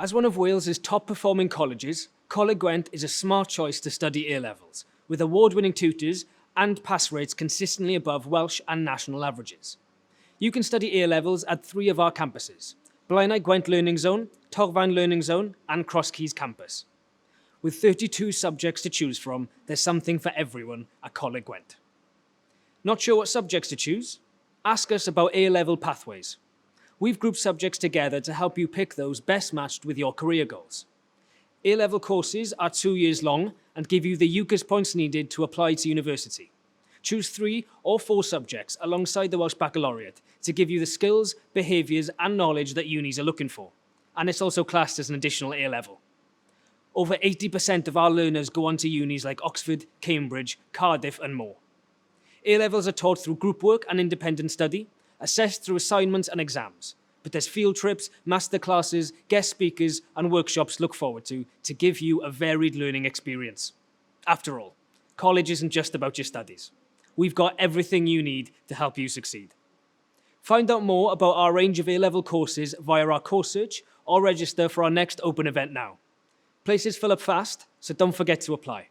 As one of Wales's top-performing colleges, Coleg Gwent is a smart choice to study A-levels, with award-winning tutors and pass rates consistently above Welsh and national averages. You can study A-levels at 3 of our campuses: Blaenau Gwent Learning Zone, Torfaen Learning Zone, and Crosskeys campus. With 32 subjects to choose from, there's something for everyone at Coleg Gwent. Not sure what subjects to choose? Ask us about A-level pathways. We've grouped subjects together to help you pick those best matched with your career goals. A-level courses are 2 years long and give you the UCAS points needed to apply to university. Choose 3 or 4 subjects alongside the Welsh Baccalaureate to give you the skills, behaviours and knowledge that unis are looking for. And it's also classed as an additional A-level. Over 80% of our learners go on to unis like Oxford, Cambridge, Cardiff and more. A-levels are taught through group work and independent study, assessed through assignments and exams. But there's field trips, masterclasses, guest speakers and workshops to look forward to give you a varied learning experience. After all, college isn't just about your studies. We've got everything you need to help you succeed. Find out more about our range of A-level courses via our course search or register for our next open event now. Places fill up fast, so don't forget to apply.